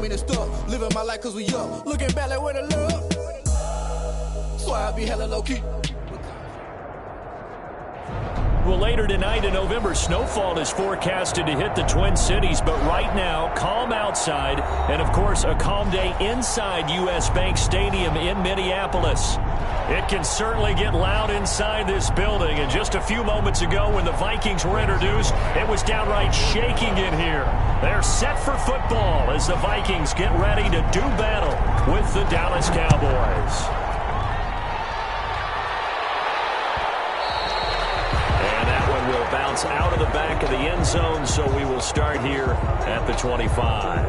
team ain't stuck. Living my life cause we up. Looking back like where the love. So I be hella low-key. Well, later tonight in November, snowfall is forecasted to hit the Twin Cities, but right now, calm outside, and of course, a calm day inside U.S. Bank Stadium in Minneapolis. It can certainly get loud inside this building, and just a few moments ago when the Vikings were introduced, it was downright shaking in here. They're set for football as the Vikings get ready to do battle with the Dallas Cowboys. Will bounce out of the back of the end zone, so we will start here at the 25.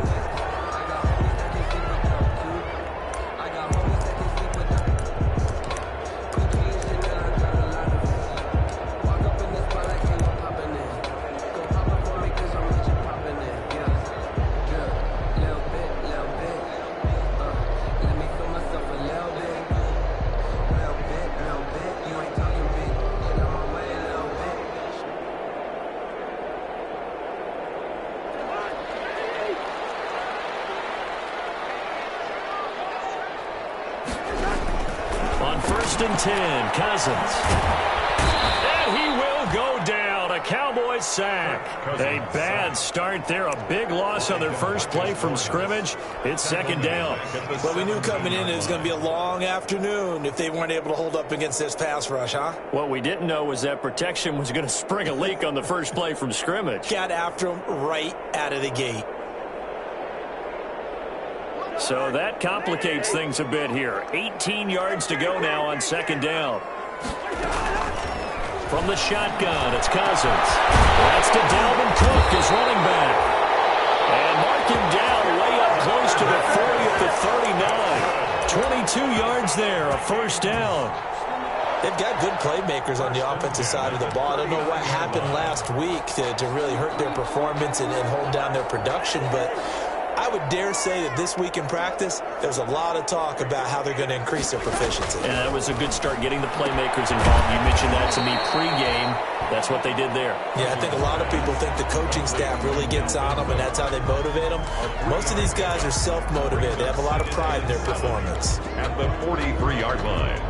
And 10, Cousins. And he will go down. A Cowboys sack. A bad start there. A big loss on their first play from scrimmage. It's second down. Well, we knew coming in it was going to be a long afternoon if they weren't able to hold up against this pass rush, huh? What we didn't know was that protection was going to spring a leak on the first play from scrimmage. Got after him right out of the gate. So that complicates things a bit here. 18 yards to go now on second down. From the shotgun, it's Cousins. That's to Dalvin Cook, his running back. And mark him down way up close to the 40 at the 39. 22 yards there, a first down. They've got good playmakers on the offensive side of the ball. I don't know what happened last week to really hurt their performance and hold down their production, but I would dare say that this week in practice, there's a lot of talk about how they're going to increase their proficiency. And that was a good start, getting the playmakers involved. You mentioned that to me pregame. That's what they did there. Yeah, I think a lot of people think the coaching staff really gets on them, and that's how they motivate them. Most of these guys are self-motivated. They have a lot of pride in their performance. At the 43-yard line.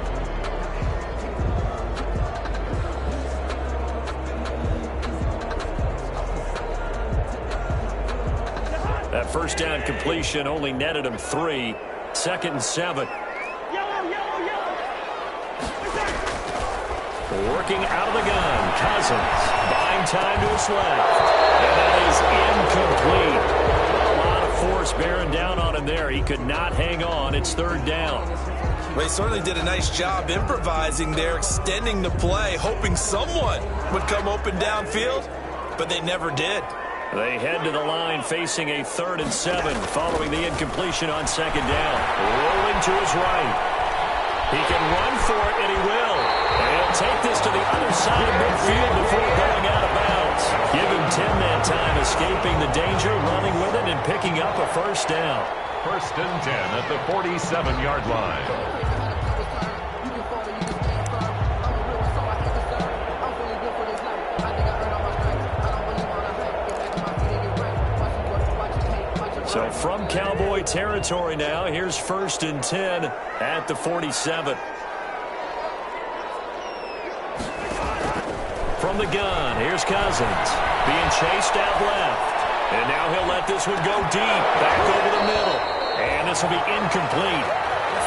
That first down completion only netted him 3. Second and 7. Working out of the gun, Cousins. Buying time to his left. And that is incomplete. A lot of force bearing down on him there. He could not hang on. It's third down. Well, he certainly did a nice job improvising there, extending the play, hoping someone would come open downfield, but they never did. They head to the line facing a 3rd and 7 following the incompletion on second down. Rolling to his right. He can run for it, and he will. And he'll take this to the other side of midfield before going out of bounds. Give him 10 that time, escaping the danger, running with it, and picking up a first down. First and 10 at the 47-yard line. So from Cowboy territory now, here's first and 10 at the 47. From the gun, here's Cousins. Being chased out left. And now he'll let this one go deep, back over the middle. And this will be incomplete.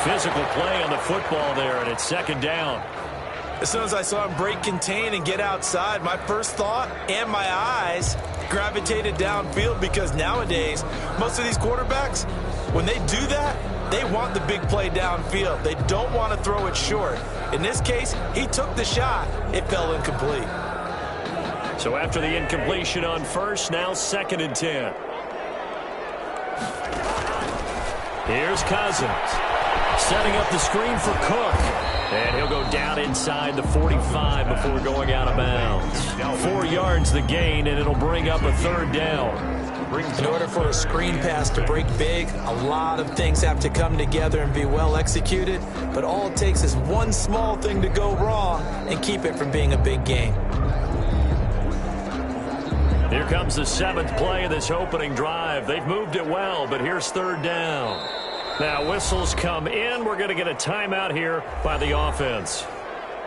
Physical play on the football there, and it's second down. As soon as I saw him break contain and get outside, my first thought and my eyes gravitated downfield, because nowadays, most of these quarterbacks, when they do that, they want the big play downfield. They don't want to throw it short. In this case, he took the shot. It fell incomplete. So after the incompletion on first, now second and 10. Here's Cousins. Setting up the screen for Cook. And he'll go down inside the 45 before going out of bounds. 4 yards the gain, and it'll bring up a third down. In order for a screen pass to break big, a lot of things have to come together and be well executed. But all it takes is one small thing to go wrong and keep it from being a big game. Here comes the 7th play of this opening drive. They've moved it well, but here's 3rd down. Now whistles come in. We're going to get a timeout here by the offense.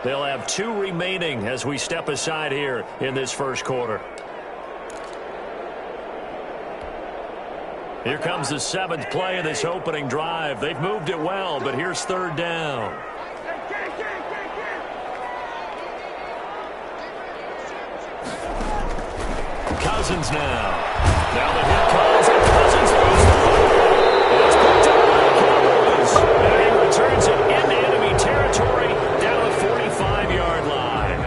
They'll have 2 remaining as we step aside here in this first quarter. Here comes the 7th play of this opening drive. They've moved it well, but here's 3rd down. Cousins now. Now the hit comes, and Cousins throws the ball. It's picked up by the Cowboys. And he returns it into enemy territory down the 45-yard line.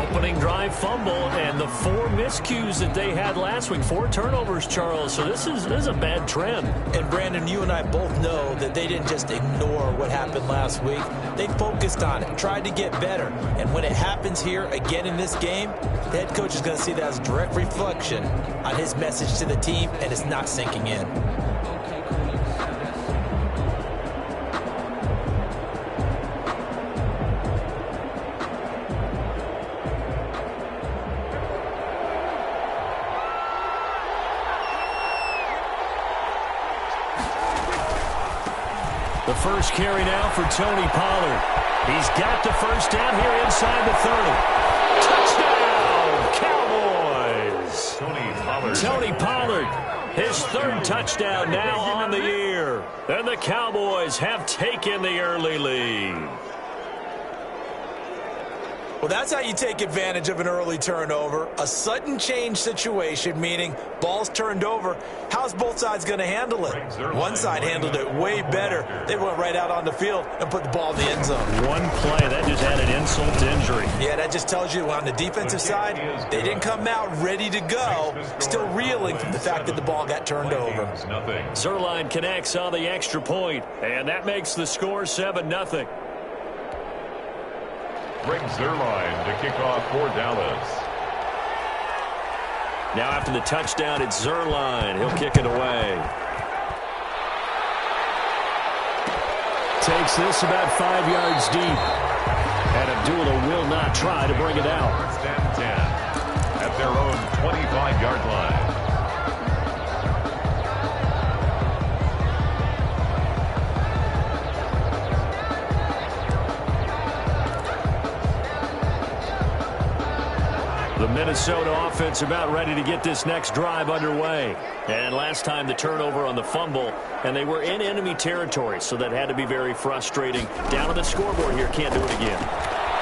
Opening drive fumble, and the 4 miscues that they had last week. 4 turnovers, Charles. So this is a bad trend. And Brandon, you and I both know that they didn't just ignore what happened last week. They focused on it, tried to get better. And when it happens here again in this game, the head coach is going to see that as a direct reflection on his message to the team, and it's not sinking in. The first carry now for Tony Pollard. He's got the first down here inside the 30. Touchdown, Cowboys! Tony Pollard, his 3rd touchdown now on the year. And the Cowboys have taken the early lead. Well, that's how you take advantage of an early turnover. A sudden change situation, meaning ball's turned over. How's both sides going to handle it? One side handled it way better. They went right out on the field and put the ball in the end zone. One play, that just added insult to injury. Yeah, that just tells you on the defensive side, they didn't come out ready to go, still reeling from the fact that the ball got turned over. Zerline connects on the extra point, and that makes the score 7-0. Greg Zerline to kick off for Dallas. Now after the touchdown, it's Zerline. He'll kick it away. Takes this about 5 yards deep. And Abdullah will not try to bring it out. First and 10 at their own 25-yard line. The Minnesota offense about ready to get this next drive underway. And last time the turnover on the fumble, and they were in enemy territory, so that had to be very frustrating. Down on the scoreboard here, can't do it again.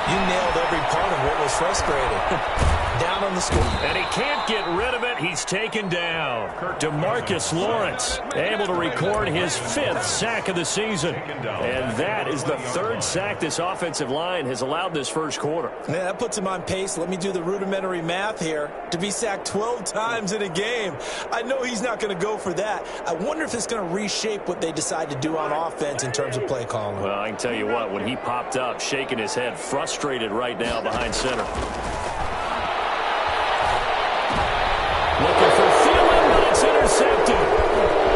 You nailed every part of what was frustrating. Down on the score. And he can't get rid of it. He's taken down. DeMarcus Lawrence able to record his 5th sack of the season. And that is the 3rd sack this offensive line has allowed this first quarter. Yeah, that puts him on pace. Let me do the rudimentary math here. To be sacked 12 times in a game. I know he's not going to go for that. I wonder if it's going to reshape what they decide to do on offense in terms of play calling. Well, I can tell you what, when he popped up, shaking his head, frustrated right now behind center. Looking for Thielen, but it's intercepted.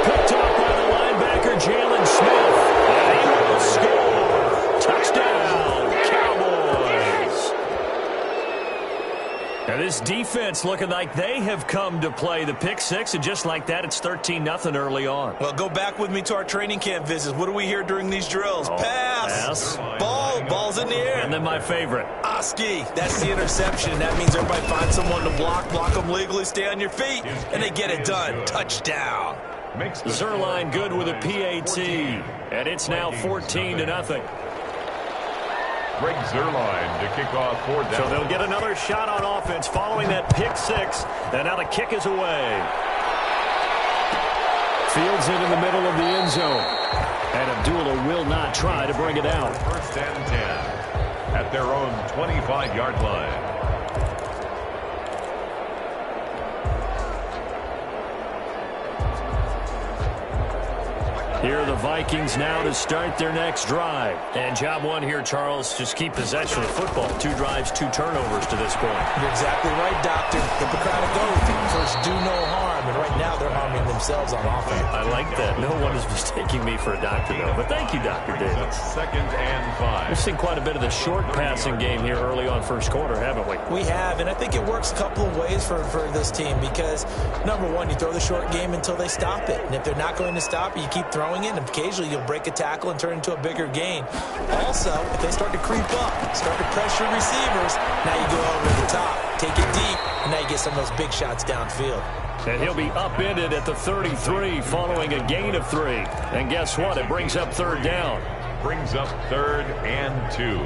Picked up by the linebacker, Jalen Smith. And he will score. Touchdown, Cowboys. Now this defense looking like they have come to play the pick six, and just like that, it's 13-0 early on. Well, go back with me to our training camp visits. What do we hear during these drills? Pass. Ball's in the air. And then my favorite. Oski. That's the interception. That means everybody finds someone to block them legally, stay on your feet, and they get it done. Touchdown. Zerline good with a PAT, and it's now 14-0. Greg Zerline to kick off for Dallas. So they'll get another shot on offense following that pick six, and now the kick is away. Fields it in the middle of the end zone, and Abdullah will not try to bring it out. First and 10 at their own 25-yard line. Here are the Vikings now to start their next drive. And job one here, Charles, just keep possession of the football. 2 drives, 2 turnovers to this point. You're exactly right, Doctor. Hippocratic oath. First, do no harm. And right now, they're harming themselves on offense. I like that. No one is mistaking me for a doctor, though. But thank you, Dr. Davis. Second and 5. We've seen quite a bit of the short passing game here early on first quarter, haven't we? We have, and I think it works a couple of ways for this team because, number one, you throw the short game until they stop it. And if they're not going to stop it, you keep throwing it, and occasionally you'll break a tackle and turn it into a bigger gain. Also, if they start to creep up, start to pressure receivers, now you go over the top, take it deep, and now you get some of those big shots downfield. And he'll be upended at the 33 following a gain of 3. And guess what? It brings up third down. Brings up 3rd and 2.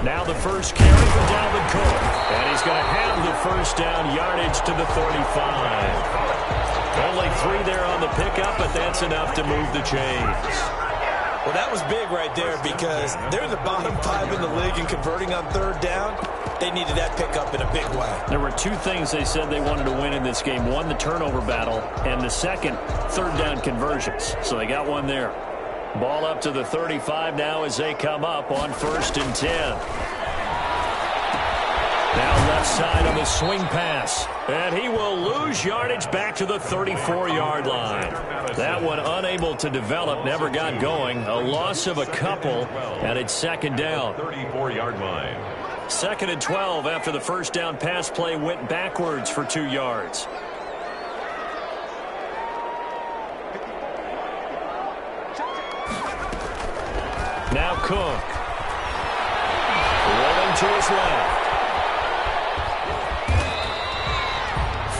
Now the first carry for Dalvin Cook. And he's going to have the first down yardage to the 35. Only 3 there on the pickup, but that's enough to move the chains. Well, that was big right there because they're the bottom 5 in the league in converting on third down. They needed that pickup in a big way. There were 2 things they said they wanted to win in this game. One, the turnover battle, and the second, third down conversions. So they got one there. Ball up to the 35 now as they come up on 1st and 10. Now left side on the swing pass. And he will lose yardage back to the 34-yard line. That one unable to develop, never got going. A loss of a couple, and it's 2nd down. 34-yard line. 2nd and 12 after the first down pass play went backwards for 2 yards. Now Cook. Rolling to his left.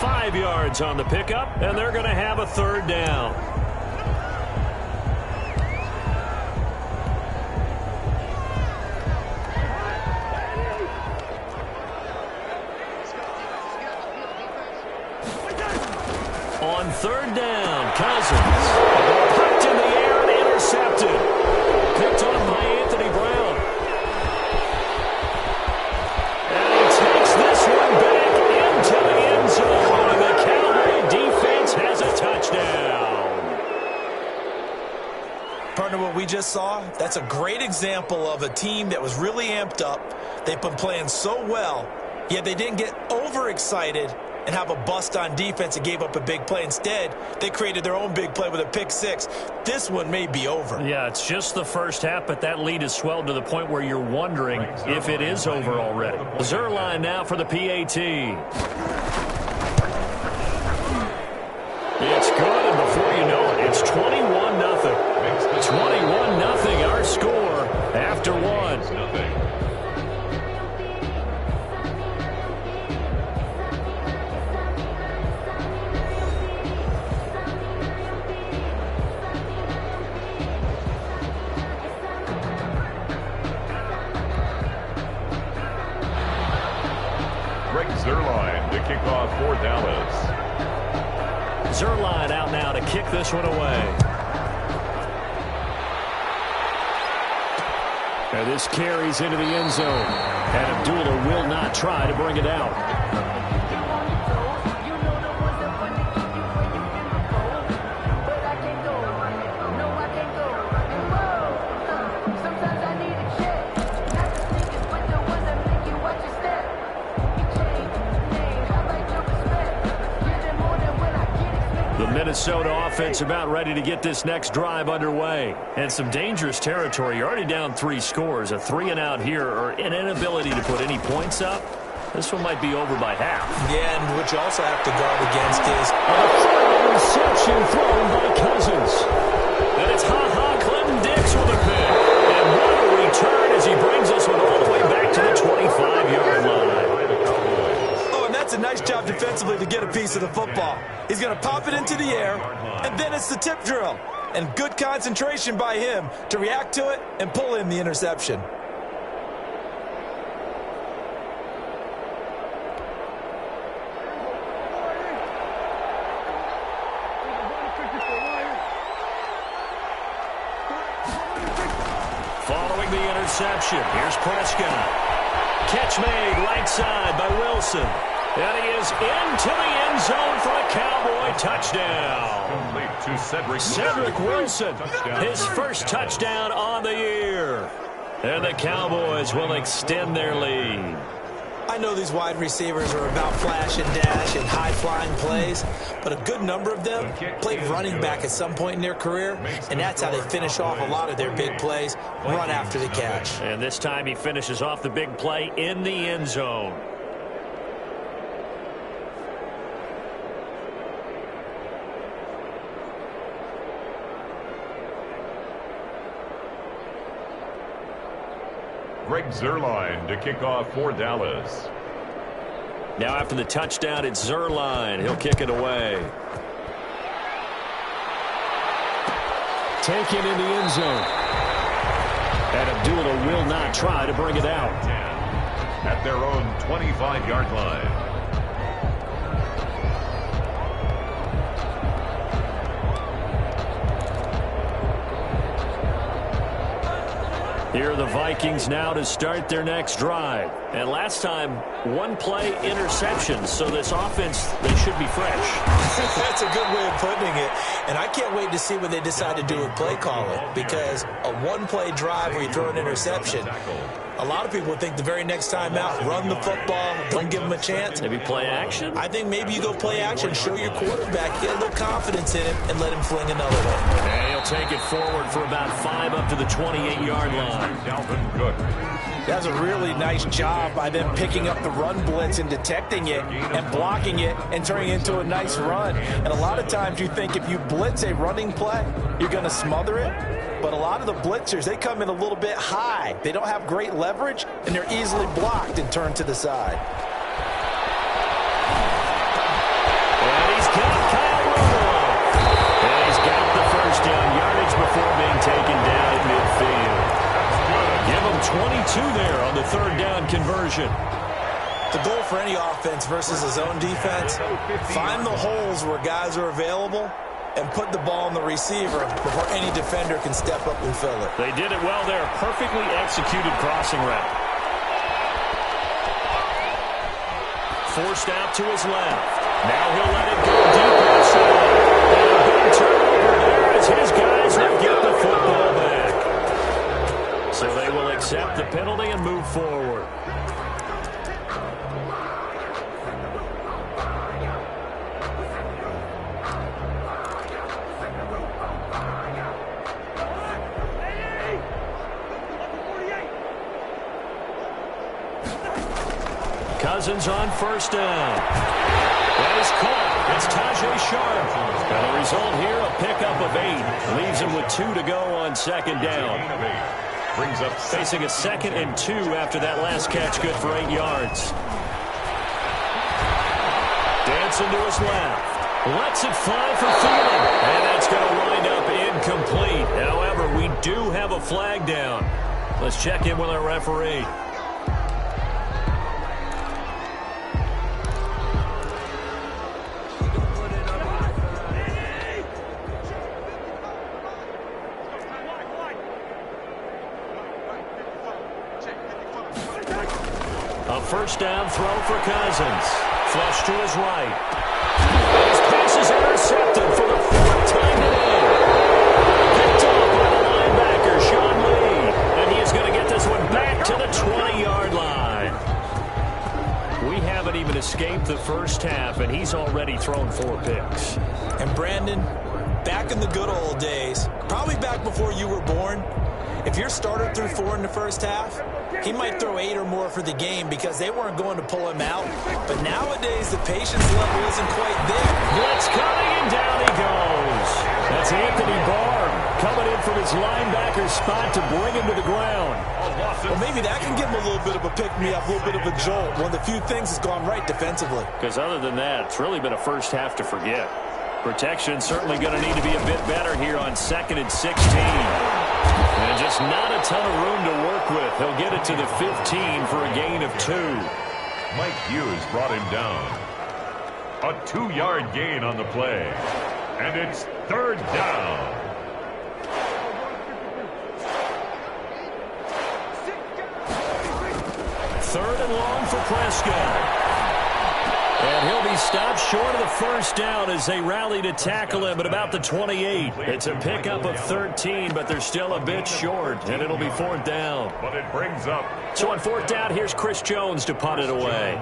5 yards on the pickup, and they're going to have a third down. On 3rd down, Cousins. Poked in the air and intercepted. Picked off by Anthony Brown. And he takes this one back into the end zone. And the Cowboy defense has a touchdown. Partner, what we just saw, that's a great example of a team that was really amped up. They've been playing so well, yet they didn't get overexcited and have a bust on defense and gave up a big play. Instead, they created their own big play with a pick 6. This one may be over. Yeah, it's just the first half, but that lead has swelled to the point where you're wondering if it is over already. Zerline now for the PAT. It's good, and before you know it, it's 21-0. 21-0, our score after 1. Zerline to kick off for Dallas. Zerline out now to kick this one away. And this carries into the end zone. And Abdullah will not try to bring it out. Minnesota offense about ready to get this next drive underway. And some dangerous territory. You're already down 3 scores. A 3-and-out here or an inability to put any points up. This one might be over by half. Yeah, and what you also have to guard against is a third interception thrown by Cousins. And it's Clinton Dix with a pick. And what a return as he brings this one all the way back to the 25-yard line. That's a nice job defensively to get a piece of the football. He's going to pop it into the air, and then it's the tip drill. And good concentration by him to react to it and pull in the interception. Following the interception, here's Prescott. Catch made right side by Wilson. And he is into the end zone for a Cowboy touchdown. Complete to Cedric Wilson, his first touchdown on the year. And the Cowboys will extend their lead. I know these wide receivers are about flash and dash and high-flying plays, but a good number of them played running back at some point in their career, and that's how they finish off a lot of their big plays, run after the catch. And this time he finishes off the big play in the end zone. Greg Zuerlein to kick off for Dallas. Now after the touchdown, it's Zuerlein. He'll kick it away. Taken in the end zone. And Abdullah will not try to bring it out. At their own 25-yard line. Here are the Vikings now to start their next drive. And last time, one play interception. So this offense, they should be fresh. That's a good way of putting it. And I can't wait to see what they decide to do with play calling. Because a one-play drive where you throw an interception, a lot of people think the very next time out, run the football, don't give them a chance. Maybe play action? I think maybe you go play action, show your quarterback, get a little confidence in him, and let him fling another one. And he'll take it forward for about 5 up to the 28-yard line. Dalvin Cook. That's a really nice job by them picking up the run blitz and detecting it and blocking it and turning it into a nice run. And a lot of times you think if you blitz a running play, you're going to smother it. But a lot of the blitzers, they come in a little bit high. They don't have great leverage, and they're easily blocked and turned to the side. And he's got Kyle Rudolph. And he's got the first down yardage before being taken down at midfield. Give him 22 there on the third down conversion. The goal for any offense versus a zone defense, find the holes where guys are available and put the ball in the receiver before any defender can step up and fill it. They did it well there. Perfectly executed crossing route. Forced out to his left. Now he'll let it go deep outside. And a big turnover there as his guys will get the football back. So they will accept the penalty and move forward. Cousins on first down. That is caught. It's Tajay Sharp. And the result here, a pickup of 8. Leaves him with 2 to go on second down. Brings up Facing a 2nd and 2 after that last catch, good for 8 yards. Dancing to his left. Lets it fly for Thielen. And that's going to wind up incomplete. However, we do have a flag down. Let's check in with our referee. A first down throw for Cousins. Flush to his right. His pass is intercepted for the 4th time today. Picked off by the linebacker, Sean Lee. And he is going to get this one back to the 20-yard line. We haven't even escaped the first half, and he's already thrown 4 picks. And Brandon, back in the good old days, probably back before you were born, if your starter threw 4 in the first half, he might throw 8 or more for the game because they weren't going to pull him out. But nowadays, the patience level isn't quite there. Blitz coming, and down he goes. That's Anthony Barr coming in from his linebacker spot to bring him to the ground. Well, maybe that can give him a little bit of a pick-me-up, a little bit of a jolt. One of the few things that's gone right defensively. Because other than that, it's really been a first half to forget. Protection certainly going to need to be a bit better here on 2nd and 16. And just not a ton of room to work with. He'll get it to the 15 for a gain of 2. Mike Hughes brought him down. A 2-yard gain on the play. And it's 3rd down. 3rd and long for Prescott. And he'll be stopped short of the first down as they rally to tackle him at about the 28. It's a pickup of 13, but they're still a bit short, and it'll be 4th down. But it brings up. So on 4th down, here's Chris Jones to punt it away.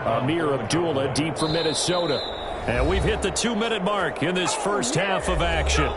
Amir Abdullah deep for Minnesota. And we've hit the 2-minute mark in this first half of action.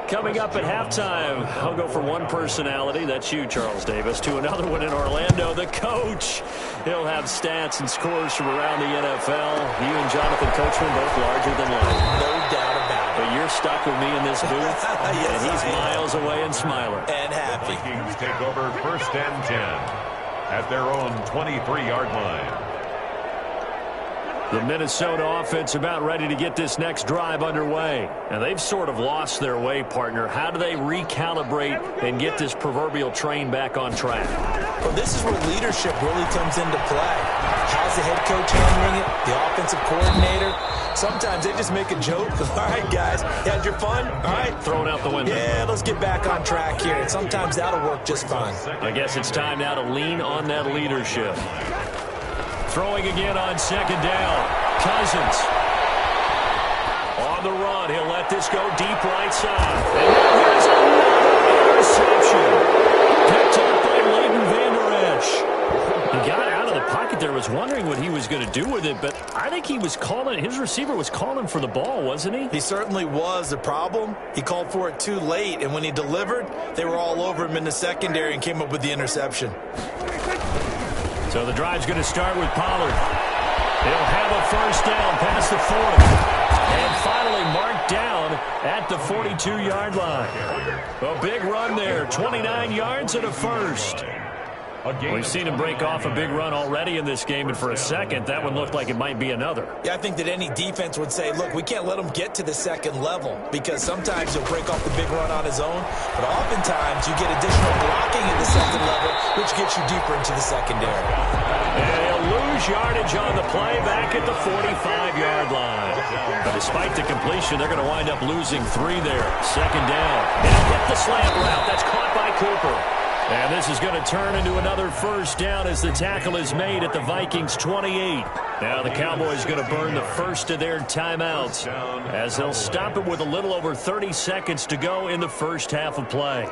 Coming up at halftime, I'll go from one personality, that's you, Charles Davis, to another one in Orlando, the coach. He'll have stats and scores from around the NFL. You and Jonathan Coachman both larger than life. No doubt about it. But you're stuck with me in this booth, Yes, and he's I am. miles away and smiling. And happy. Vikings take over 1st and 10 at their own 23-yard line. The Minnesota offense about ready to get this next drive underway. And they've sort of lost their way, partner. How do they recalibrate and get this proverbial train back on track? Well, this is where leadership really comes into play. How's the head coach handling it? The offensive coordinator? Sometimes they just make a joke. All right, guys, you had your fun? All right. Throw it out the window. Yeah, let's get back on track here. And sometimes that'll work just fine. I guess it's time now to lean on that leadership. Throwing again on 2nd down. Cousins. On the run. He'll let this go deep right side. And now here's another interception. Picked up by Leighton Vander Esch. He got out of the pocket there. Was wondering what he was going to do with it, but I think he was calling. His receiver was calling for the ball, wasn't he? He certainly was. The problem, he called for it too late, and when he delivered, they were all over him in the secondary and came up with the interception. So the drive's going to start with Pollard. He'll have a first down past the 40. And finally marked down at the 42-yard line. A big run there, 29 yards and a first. We've seen him break off a big run already in this game, and for a second, that one looked like it might be another. Yeah, I think that any defense would say, look, we can't let him get to the second level because sometimes he'll break off the big run on his own, but oftentimes you get additional blocking at the second level, which gets you deeper into the secondary. And he'll lose yardage on the play back at the 45-yard line. But despite the completion, they're going to wind up losing 3 there. 2nd down. And he'll get the slant route. That's caught by Cooper. And this is going to turn into another first down as the tackle is made at the Vikings 28. Now the Cowboys going to burn the first of their timeouts as they'll stop it with a little over 30 seconds to go in the first half of play.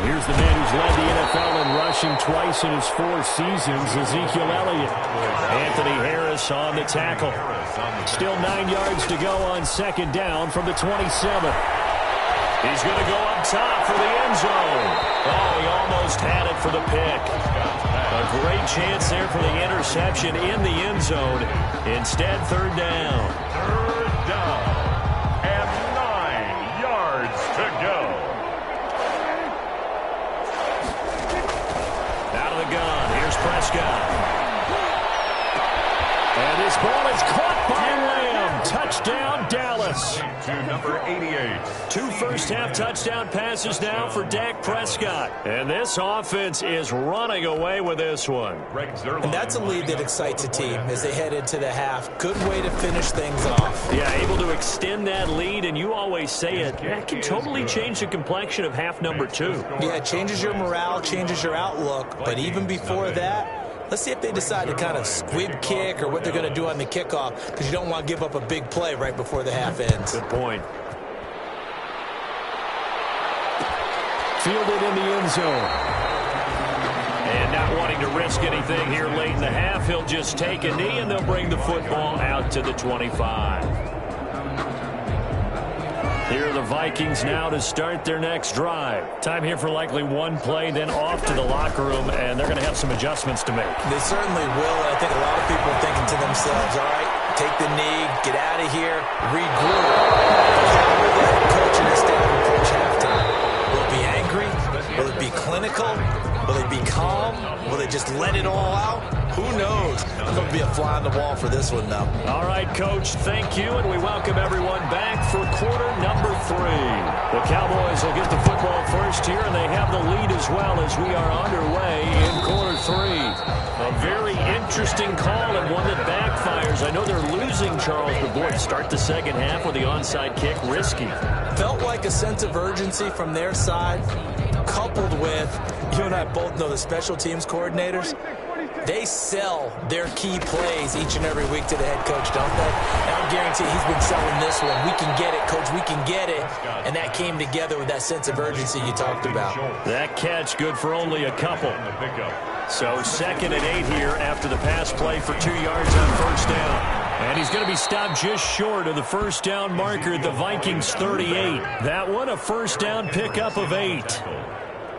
Here's the man who's led the NFL in rushing twice in his 4 seasons, Ezekiel Elliott. Anthony Harris on the tackle. Still 9 yards to go on 2nd down from the 27. He's going to go up top for the end zone. Oh, he almost had it for the pick. A great chance there for the interception in the end zone. Instead, 3rd down. 3rd down and 9 yards to go. Out of the gun, here's Prescott. And this ball is caught by Lamb. Touchdown, Dallas. To number 88. 2 first-half touchdown passes now for Dak Prescott. And this offense is running away with this one. And that's a lead that excites a team as they head into the half. Good way to finish things off. Yeah, able to extend that lead, and you always say it, that can totally change the complexion of half number 2. Yeah, it changes your morale, changes your outlook. But even before that, let's see if they decide to kind of squib kick or what they're going to do on the kickoff, because you don't want to give up a big play right before the half ends. Good point. Fielded in the end zone. And not wanting to risk anything here late in the half, he'll just take a knee, and they'll bring the football out to the 25. Here are the Vikings now to start their next drive. Time here for likely one play, then off to the locker room, and they're going to have some adjustments to make. They certainly will, and I think a lot of people are thinking to themselves, all right, take the knee, get out of here, regroup. How will the head coach and his staff approach halftime? Will it be angry? Will it be clinical? Will it be calm? Will they just let it all out? Who knows? It's going to be a fly on the wall for this one now. All right, Coach, thank you, and we welcome everyone back for quarter number 3. The Cowboys will get the football first here, and they have the lead as well as we are underway in quarter 3. A very interesting call and one that backfires. I know they're losing, Charles, but boy, to start the second half with the onside kick, risky. Felt like a sense of urgency from their side, coupled with, you and I both know the special teams coordinators, they sell their key plays each and every week to the head coach, don't they? And I guarantee he's been selling this one. We can get it, Coach. We can get it. And that came together with that sense of urgency you talked about. That catch good for only a couple. So 2nd and 8 here after the pass play for 2 yards on first down. And he's going to be stopped just short of the first down marker at the Vikings 38. That one a first down pickup of 8.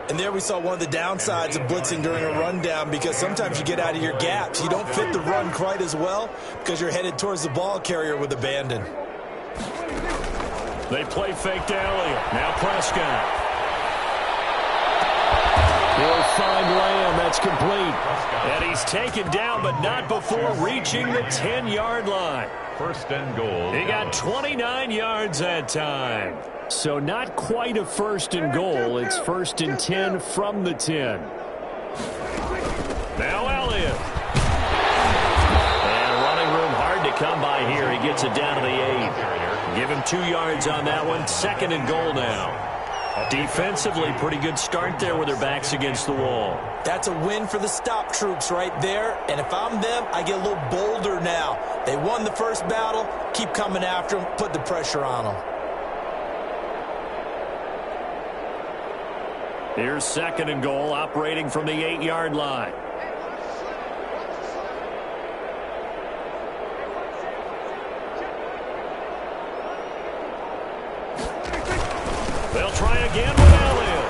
And there we saw one of the downsides of blitzing during a rundown, because sometimes you get out of your gaps. You don't fit the run quite as well because you're headed towards the ball carrier with abandon. They play fake to Elliott. Now Prescott. He'll find Lamb. That's complete. And he's taken down, but not before reaching the 10-yard line. First and goal. He got 29 yards that time. So not quite a first and goal. It's 1st and 10 from the 10. Now Elliott. And running room hard to come by here. He gets it down to the 8. Give him 2 yards on that one. 2nd and goal now. Defensively, pretty good start there with their backs against the wall. That's a win for the stop troops right there. And if I'm them, I get a little bolder now. They won the first battle. Keep coming after them. Put the pressure on them. Here's 2nd and goal, operating from the 8-yard line. They'll try again with Elliott.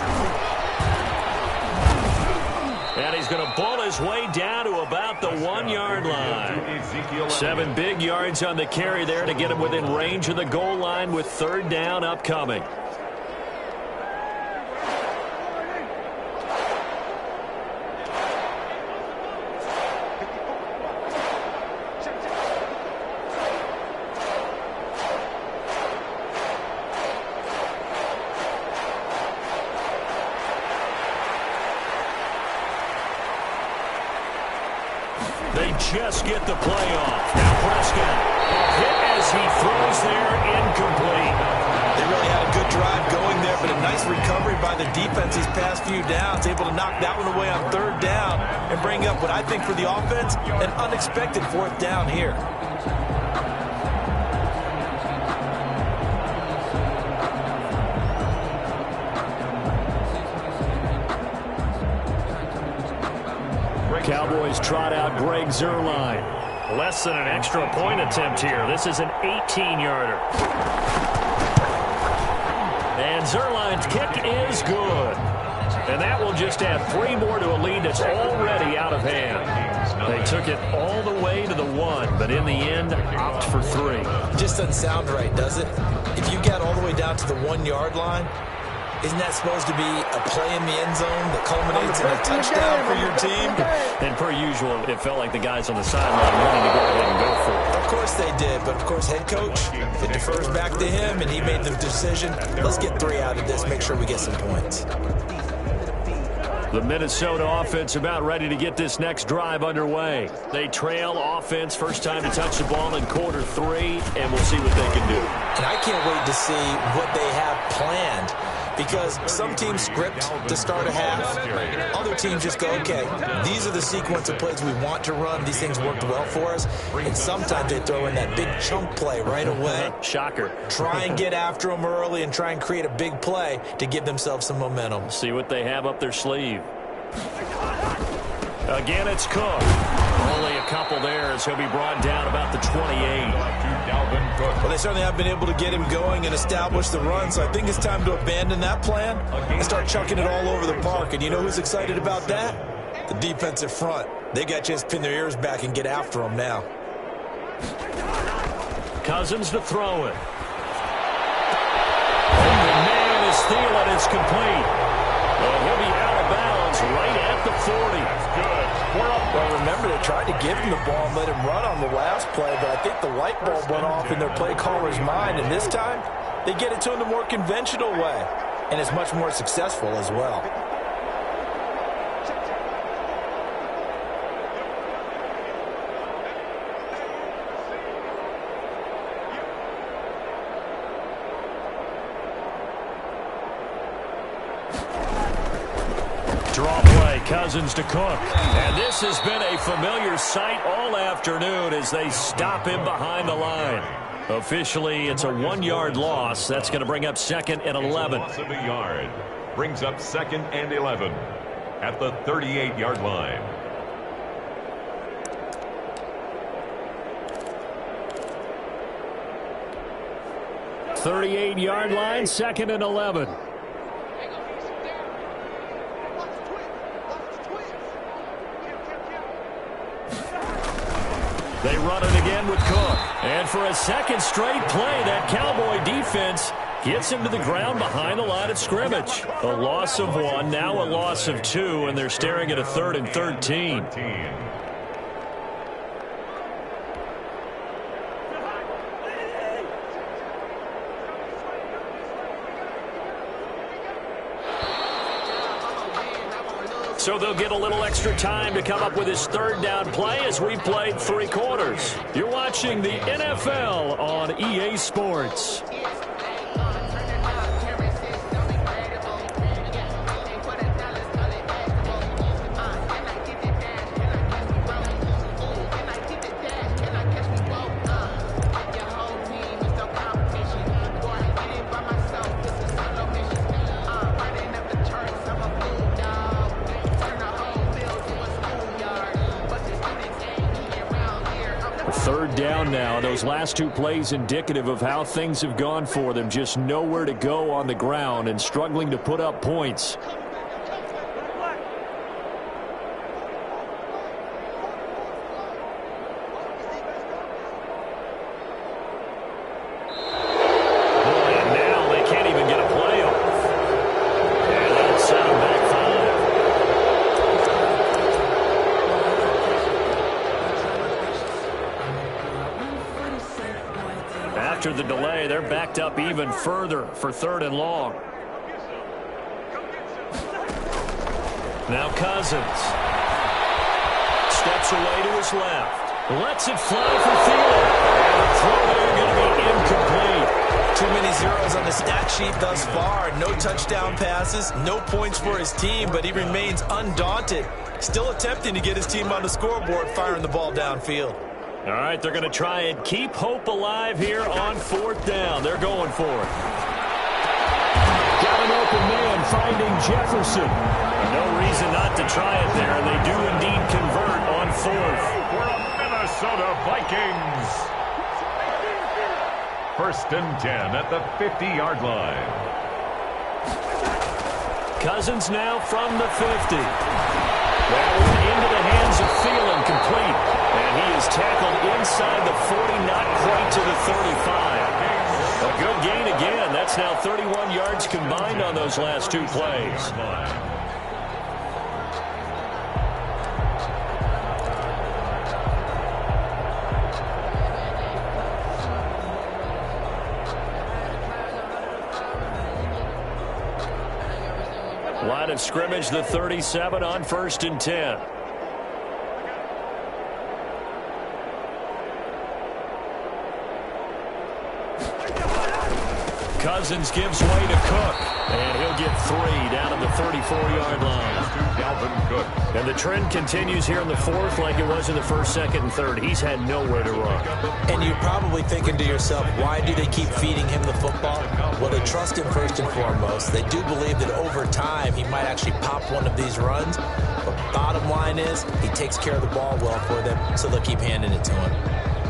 And he's going to ball his way down to about the 1-yard line. 7 big yards on the carry there to get him within range of the goal line with 3rd down upcoming. They just get the play off. Now Prescott. Hit as he throws there, incomplete. They really had a good drive going there, but a nice recovery by the defense these past few downs. Able to knock that one away on 3rd down and bring up what I think for the offense, an unexpected 4th down here. Cowboys trot out Greg Zuerlein. Less than an extra point attempt here. This is an 18-yarder. And Zuerlein's kick is good. And that will just add 3 more to a lead that's already out of hand. They took it all the way to the 1, but in the end, opt for 3. Just doesn't sound right, does it? If you get all the way down to the 1-yard line, isn't that supposed to be a play in the end zone that culminates in a touchdown for your team? And per usual, it felt like the guys on the sideline wanted to go ahead and go for it. Of course they did, but of course head coach, it defers back to him, and he made the decision. Let's get 3 out of this, make sure we get some points. The Minnesota offense about ready to get this next drive underway. They trail offense, first time to touch the ball in quarter 3, and we'll see what they can do. And I can't wait to see what they have planned, because some teams script to start a half. Other teams just go, okay, these are the sequence of plays we want to run. These things worked well for us. And sometimes they throw in that big chunk play right away. Shocker. Try and get after them early and try and create a big play to give themselves some momentum. See what they have up their sleeve. Again, it's Cook. Only a couple there as he'll be brought down about the 28. Well, they certainly have been able to get him going and establish the run, so I think it's time to abandon that plan and start chucking it all over the park. And you know who's excited about that? The defensive front. They got a chance to pin their ears back and get after him now. Cousins to throw it. And the man is stealing. It's complete. Well, he'll be out of bounds is right at the 40. That's good. We're up. Well, remember, they tried to give him the ball and let him run on the last play, but I think the light bulb went off in their play caller's mind, and this time they get it to him the more conventional way, and it's much more successful as well. Draw play, Cousins to Cook. And this has been a familiar sight all afternoon as they stop him behind the line. Officially, it's a 1-yard loss. That's going to bring up 2nd and 11. Loss of a yard. Brings up 2nd and 11 at the 38-yard line. .38-yard line, 2nd and 11. They run it again with Cook. And for a second straight play, that Cowboy defense gets him to the ground behind the line of scrimmage. A loss of 1, now a loss of 2, and they're staring at a 3rd and 13. So they'll get a little extra time to come up with his 3rd down play as we played 3 quarters. You're watching the NFL on EA Sports. Third down now. Those last 2 plays indicative of how things have gone for them. Just nowhere to go on the ground and struggling to put up points. After the delay, they're backed up even further for 3rd and long. Now Cousins steps away to his left. Lets it fly for Thielen. And the throw there going to be incomplete. Too many zeros on the stat sheet thus far. No touchdown passes, no points for his team, but he remains undaunted. Still attempting to get his team on the scoreboard, firing the ball downfield. All right, they're going to try and keep hope alive here on 4th down. They're going for it. Got an open man finding Jefferson. No reason not to try it there. They do indeed convert on 4th. For the Minnesota Vikings. 1st and 10 at the 50-yard line. Cousins now from the 50. That one into the hands of Thielen, complete. And he is tackled inside the 40, not quite to the 35. A good gain again. That's now 31 yards combined on those last 2 plays. Line of scrimmage, the 37 on 1st and 10. Cousins gives way to Cook, and he'll get 3 down at the 34-yard line. And the trend continues here in the 4th like it was in the 1st, 2nd, and 3rd. He's had nowhere to run. And you're probably thinking to yourself, why do they keep feeding him the football? Well, they trust him first and foremost. They do believe that over time he might actually pop one of these runs. But bottom line is he takes care of the ball well for them, so they'll keep handing it to him.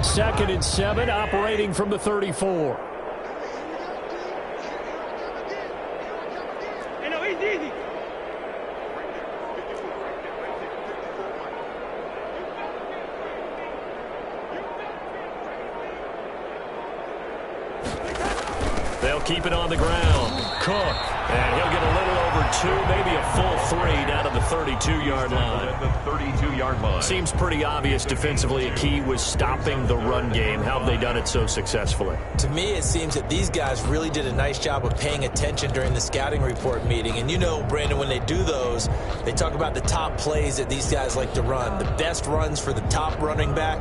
2nd and 7, operating from the 34. They'll keep it on the ground. Cook And he'll get a little over 2, maybe a full 3 down to the 32-yard line. At the 32-yard line. Seems pretty obvious defensively a key was stopping the run game. How have they done it so successfully? To me, it seems that these guys really did a nice job of paying attention during the scouting report meeting. And you know, Brandon, when they do those, they talk about the top plays that these guys like to run. The best runs for the top running back,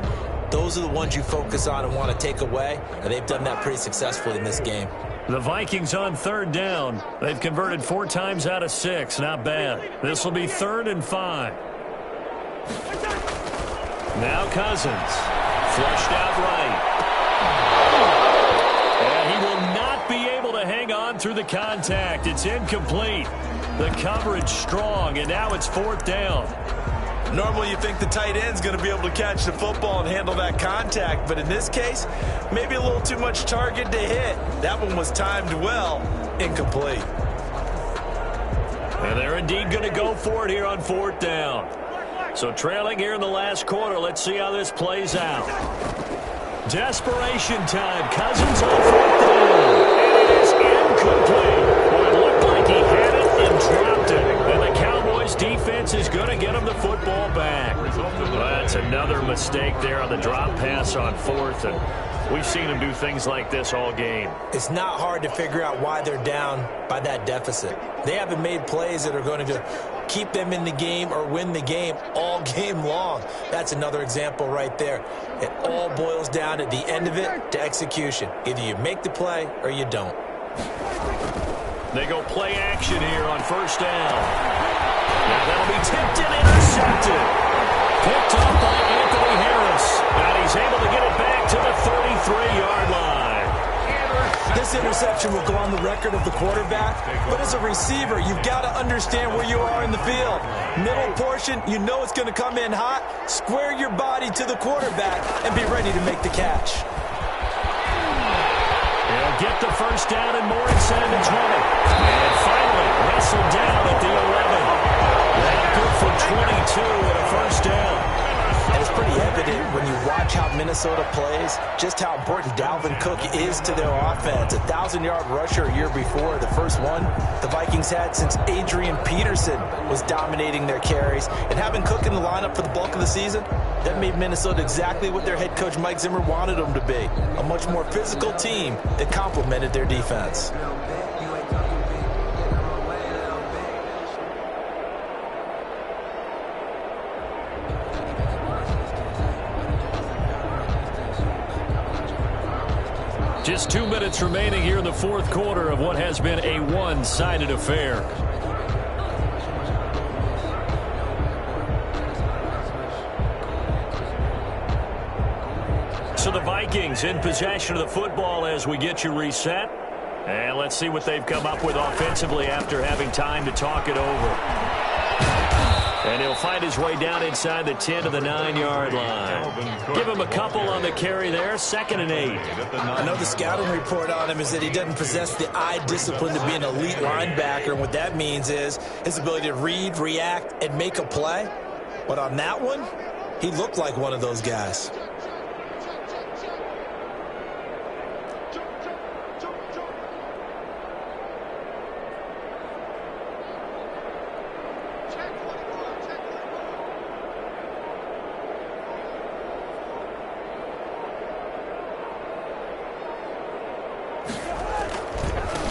those are the ones you focus on and want to take away. And they've done that pretty successfully in this game. The Vikings on 3rd down. They've converted 4 times out of 6. Not bad. This will be 3rd and 5. Now Cousins. Flushed out right. And he will not be able to hang on through the contact. It's incomplete. The coverage strong, and now it's 4th down. Normally you think the tight end's going to be able to catch the football and handle that contact, but in this case, maybe a little too much target to hit. That one was timed well, incomplete. And they're indeed going to go for it here on 4th down. So trailing here in the last quarter, let's see how this plays out. Desperation time. Cousins on 4th down. And it is incomplete. Well, it looked like he had it and dropped it. And the Cowboys defense is going to get him the football back. That's another mistake there on the drop pass on 4th. And we've seen him do things like this all game. It's not hard to figure out why they're down by that deficit. They haven't made plays that are going to keep them in the game or win the game all game long. That's another example right there. It all boils down at the end of it to execution. Either you make the play or you don't. They go play action here on 1st down. Now that'll be tipped and intercepted. Picked up by Anthony Harris. And he's able to get it back to the 33-yard line. This interception will go on the record of the quarterback, but as a receiver, you've got to understand where you are in the field. Middle portion, you know it's going to come in hot. Square your body to the quarterback and be ready to make the catch. He'll get the 1st down and more inside the 20. And finally, wrestled down at the 11. That good for 22 and a 1st down. And it's pretty evident when you watch how Minnesota plays, just how important Dalvin Cook is to their offense. 1,000-yard rusher a year before, the first one the Vikings had since Adrian Peterson was dominating their carries. And having Cook in the lineup for the bulk of the season, that made Minnesota exactly what their head coach Mike Zimmer wanted them to be. A much more physical team that complemented their defense. Just 2 minutes remaining here in the 4th quarter of what has been a one-sided affair. So the Vikings in possession of the football as we get you reset. And let's see what they've come up with offensively after having time to talk it over. And he'll find his way down inside the 10 to the 9-yard line. Give him a couple on the carry there. 2nd and 8. I know the scouting report on him is that he doesn't possess the eye discipline to be an elite linebacker. And what that means is his ability to read, react, and make a play. But on that one, he looked like one of those guys.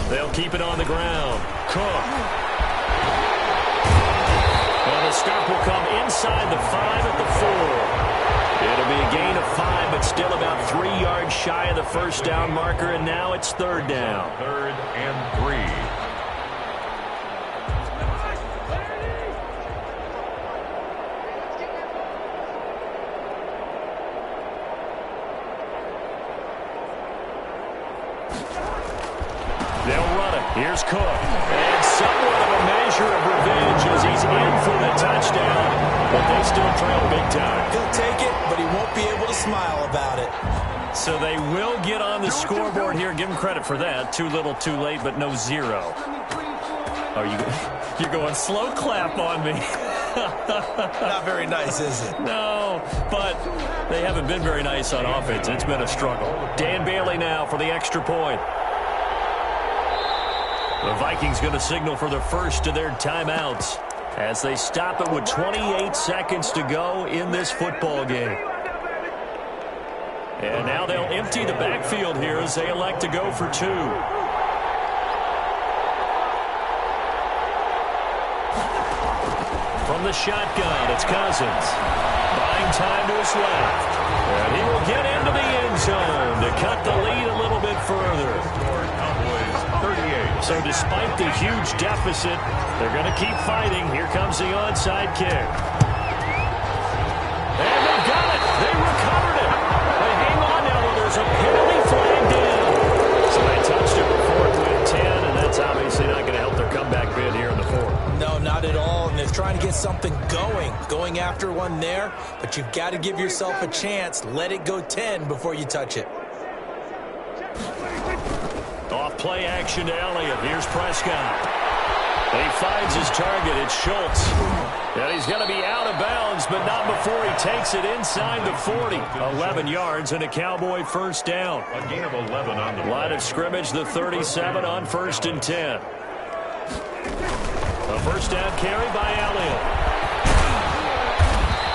They'll keep it on the ground. Cook. And the stop will come inside the 5 at the 4. It'll be a gain of 5, but still about 3 yards shy of the 1st down marker, and now it's 3rd down. 3rd and 3. Here's Cook. And somewhat of a measure of revenge as he's in for the touchdown. But they still trail big time. He'll take it, but he won't be able to smile about it. So they will get on the scoreboard here. Give him credit for that. Too little, too late, but no 0. You're going slow clap on me. Not very nice, is it? No, but they haven't been very nice on offense. It's been a struggle. Dan Bailey now for the extra point. The Vikings going to signal for the first of their timeouts as they stop it with 28 seconds to go in this football game. And now they'll empty the backfield here as they elect to go for 2. From the shotgun, it's Cousins. Buying time to his left. And he will get into the end zone to cut the lead a little bit further. So despite the huge deficit, they're going to keep fighting. Here comes the onside kick. And they got it. They recovered it. They hang on now when there's a penalty flag down. So they touched it before it went 10, and that's obviously not going to help their comeback bid here in the 4th. No, not at all. And they're trying to get something going after one there. But you've got to give yourself a chance. Let it go 10 before you touch it. Off play action to Elliott. Here's Prescott. He finds his target. It's Schultz. And he's going to be out of bounds, but not before he takes it inside the 40. 11 yards and a Cowboy first down. A gain of 11 on the line of scrimmage, the 37 on 1st and 10. A first down carry by Elliott.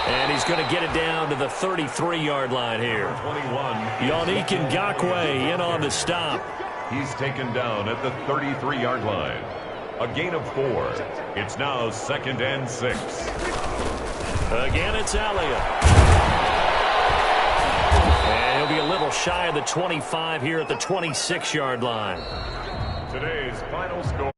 And he's going to get it down to the 33-yard line here. 21. Yannick Ngakoue in on the stop. He's taken down at the 33-yard line. A gain of 4. It's now 2nd and 6. Again, it's Elliott. And he'll be a little shy of the 25 here at the 26-yard line. Today's final score.